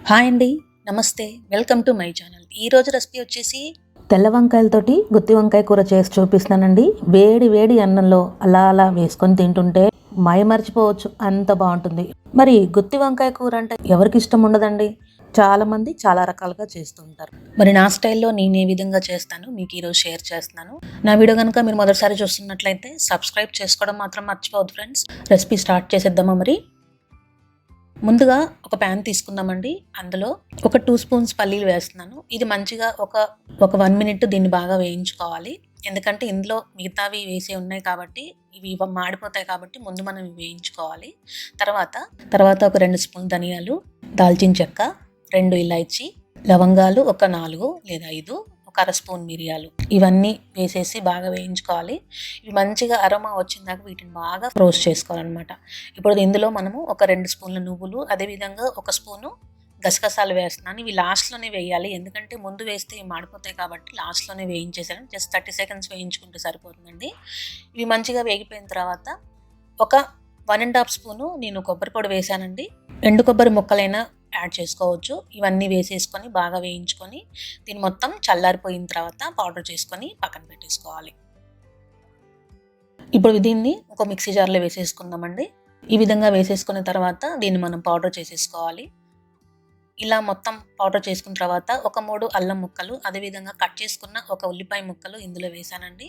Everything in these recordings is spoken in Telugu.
హాయ్ అండి, నమస్తే. Welcome to my channel. ఈరోజు రెసిపీ వచ్చేసి తెల్ల వంకాయలతోటి గుత్తి వంకాయ కూర చేసి చూపిస్తానండి. వేడి వేడి అన్నంలో అలా అలా వేసుకొని తింటుంటే మైమర్చిపోవచ్చు, అంత బాగుంటుంది. మరి గుత్తి వంకాయ కూర అంటే ఎవరికి ఇష్టం ఉండదండి? చాలా మంది చాలా రకాలుగా చేస్తూ ఉంటారు. మరి నా స్టైల్లో నేను ఏ విధంగా చేస్తాను మీకు ఈరోజు షేర్ చేస్తున్నాను. నా వీడియో కనుక మీరు మొదటిసారి చూస్తున్నట్లయితే సబ్స్క్రైబ్ చేసుకోవడం మాత్రం మర్చిపోవద్దు ఫ్రెండ్స్. రెసిపీ స్టార్ట్ చేసేద్దామా? మరి ముందుగా ఒక ప్యాన్ తీసుకుందామండి. అందులో ఒక 2 స్పూన్స్ పల్లీలు వేస్తున్నాను. ఇది మంచిగా ఒక 1 మినిట్ దీన్ని బాగా వేయించుకోవాలి. ఎందుకంటే ఇందులో మిగతావి వేసే ఉన్నాయి కాబట్టి ఇవి మాడిపోతాయి, కాబట్టి ముందు మనం ఇవి వేయించుకోవాలి. తర్వాత ఒక 2 స్పూన్ ధనియాలు, దాల్చిన చెక్క, 2 ఇలాచీ, లవంగాలు ఒక 4 లేదా 5, ఒక అర స్పూన్ మిరియాలు, ఇవన్నీ వేసేసి బాగా వేయించుకోవాలి. ఇవి మంచిగా అరోమా వచ్చిందాక వీటిని బాగా రోస్ట్ చేసుకోవాలన్నమాట. ఇప్పుడు ఇందులో మనము ఒక 2 స్పూన్ల నువ్వులు, అదేవిధంగా ఒక స్పూను గసగసాలు వేస్తున్నాను. ఇవి లాస్ట్లోనే వేయాలి, ఎందుకంటే ముందు వేస్తే ఇవి మాడిపోతాయి కాబట్టి లాస్ట్లోనే వేయించేసాను. జస్ట్ 30 సెకండ్స్ వేయించుకుంటే సరిపోతుందండి. ఇవి మంచిగా వేగిపోయిన తర్వాత ఒక 1.5 స్పూను నేను కొబ్బరి పొడి వేసానండి. ఎండు కొబ్బరి ముక్కలైనా యాడ్ చేసుకోవచ్చు. ఇవన్నీ వేసేసుకొని బాగా వేయించుకొని దీన్ని మొత్తం చల్లారిపోయిన తర్వాత పౌడర్ చేసుకొని పక్కన పెట్టేసుకోవాలి. ఇప్పుడు దీన్ని ఒక మిక్సీ జార్లో వేసేసుకుందామండి. ఈ విధంగా వేసేసుకున్న తర్వాత దీన్ని మనం పౌడర్ చేసేసుకోవాలి. ఇలా మొత్తం పౌడర్ చేసుకున్న తర్వాత ఒక 3 అల్లం ముక్కలు, అదేవిధంగా కట్ చేసుకున్న ఒక ఉల్లిపాయ ముక్కలు ఇందులో వేసానండి.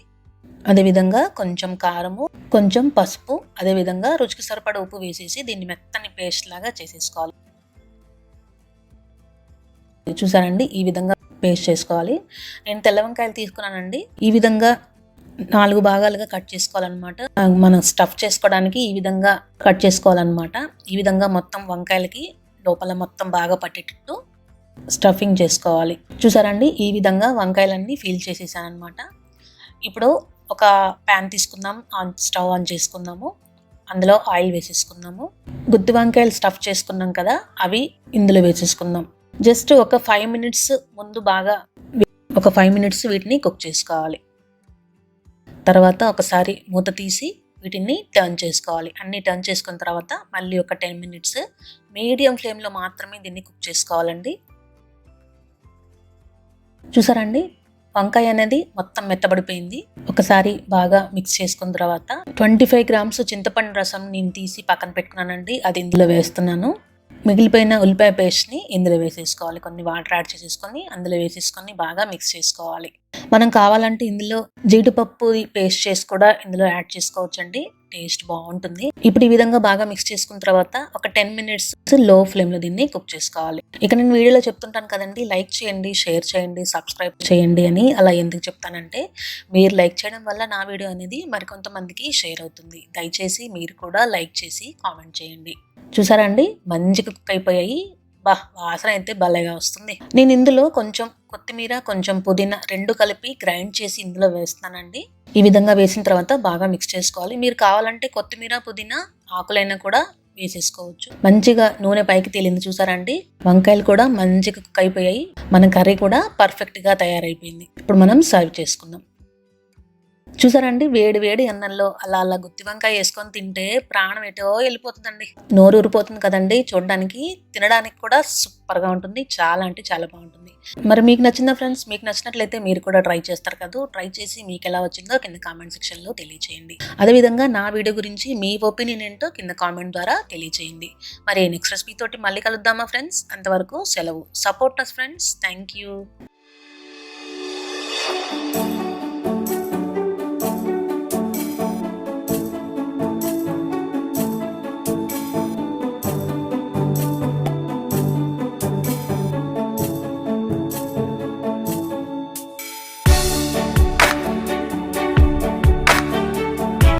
అదేవిధంగా కొంచెం కారము, కొంచెం పసుపు, అదేవిధంగా రుచికి సరిపడ ఉప్పు వేసేసి దీన్ని మెత్తని పేస్ట్ లాగా చేసేసుకోవాలి. చూసారండి, ఈ విధంగా పేస్ట్ చేసుకోవాలి. నేను తెల్ల వంకాయలు తీసుకున్నానండి. ఈ విధంగా 4 భాగాలుగా కట్ చేసుకోవాలన్నమాట. మనం స్టఫ్ చేసుకోవడానికి ఈ విధంగా కట్ చేసుకోవాలన్నమాట. ఈ విధంగా మొత్తం వంకాయలకి లోపల మొత్తం బాగా పట్టేటట్టు స్టఫింగ్ చేసుకోవాలి. చూసారండి, ఈ విధంగా వంకాయలన్నీ ఫీల్ చేసేసాను అనమాట. ఇప్పుడు ఒక ప్యాన్ తీసుకుందాం, స్టవ్ ఆన్ చేసుకుందాము. అందులో ఆయిల్ వేసేసుకుందాము. గుత్తి వంకాయలు స్టఫ్ చేసుకున్నాం కదా, అవి ఇందులో వేసేసుకుందాం. జస్ట్ ఒక 5 మినిట్స్ ముందు ఒక 5 మినిట్స్ వీటిని కుక్ చేసుకోవాలి. తర్వాత ఒకసారి మూత తీసి వీటిని టర్న్ చేసుకోవాలి. అన్నీ టర్న్ చేసుకున్న తర్వాత మళ్ళీ ఒక 10 మినిట్స్ మీడియం ఫ్లేమ్లో మాత్రమే దీన్ని కుక్ చేసుకోవాలండి. చూసారండి, వంకాయ అనేది మొత్తం మెత్తబడిపోయింది. ఒకసారి బాగా మిక్స్ చేసుకున్న తర్వాత 25 గ్రామ్స్ చింతపండు రసం నేను తీసి పక్కన పెట్టుకున్నానండి. అది ఇందులో వేస్తున్నాను. మిగిలిపోయిన ఉల్లిపాయ పేస్ట్ని ఇందులో వేసేసుకోవాలి. కొన్ని వాటర్ యాడ్ చేసేసుకొని అందులో వేసేసుకొని బాగా మిక్స్ చేసుకోవాలి. మనం కావాలంటే ఇందులో జీడిపప్పు పేస్ట్ చేసి కూడా ఇందులో యాడ్ చేసుకోవచ్చండి, టేస్ట్ బాగుంటుంది. ఇప్పుడు ఈ విధంగా బాగా మిక్స్ చేసుకున్న తర్వాత ఒక 10 మినిట్స్ లో ఫ్లేమ్లో దీన్ని కుక్ చేసుకోవాలి. ఇక నేను వీడియోలో చెప్తుంటాను కదండి, లైక్ చేయండి, షేర్ చేయండి, సబ్స్క్రైబ్ చేయండి అని. అలా ఎందుకు చెప్తానంటే మీరు లైక్ చేయడం వల్ల నా వీడియో అనేది మరికొంతమందికి షేర్ అవుతుంది. దయచేసి మీరు కూడా లైక్ చేసి కామెంట్ చేయండి. చూసారా అండి, మంచిగా కుక్ అయిపోయాయి. వాసన అయితే భలేగా వస్తుంది. నేను ఇందులో కొంచెం కొత్తిమీర, కొంచెం పుదీనా 2 కలిపి గ్రైండ్ చేసి ఇందులో వేస్తానండి. ఈ విధంగా వేసిన తర్వాత బాగా మిక్స్ చేసుకోవాలి. మీరు కావాలంటే కొత్తిమీర, పుదీనా ఆకులైనా కూడా వేసేసుకోవచ్చు. మంచిగా నూనె పైకి తేలింది. చూసారండి, వంకాయలు కూడా మంచిగా కుక్ అయిపోయాయి. మన కర్రీ కూడా పర్ఫెక్ట్గా తయారైపోయింది. ఇప్పుడు మనం సర్వ్ చేసుకుందాం. చూసారండి, వేడి వేడి అన్నంలో అలా అలా గుత్తి వంకాయ వేసుకొని తింటే ప్రాణం ఎటో వెళ్ళిపోతుందండి. నోరు ఊరిపోతుంది కదండి. చూడడానికి, తినడానికి కూడా సూపర్గా ఉంటుంది. చాలా అంటే చాలా బాగుంటుంది. మరి మీకు నచ్చిందా ఫ్రెండ్స్? మీకు నచ్చినట్లయితే మీరు కూడా ట్రై చేస్తారు కదా. ట్రై చేసి మీకు ఎలా వచ్చిందో కింద కామెంట్ సెక్షన్లో తెలియచేయండి. అదేవిధంగా నా వీడియో గురించి మీ ఒపీనియన్ ఏంటో కింద కామెంట్ ద్వారా తెలియచేయండి. మరి నెక్స్ట్ రెసిపీ తోటి మళ్ళీ కలుద్దామా ఫ్రెండ్స్? అంతవరకు సెలవు. Support us friends. Thank you.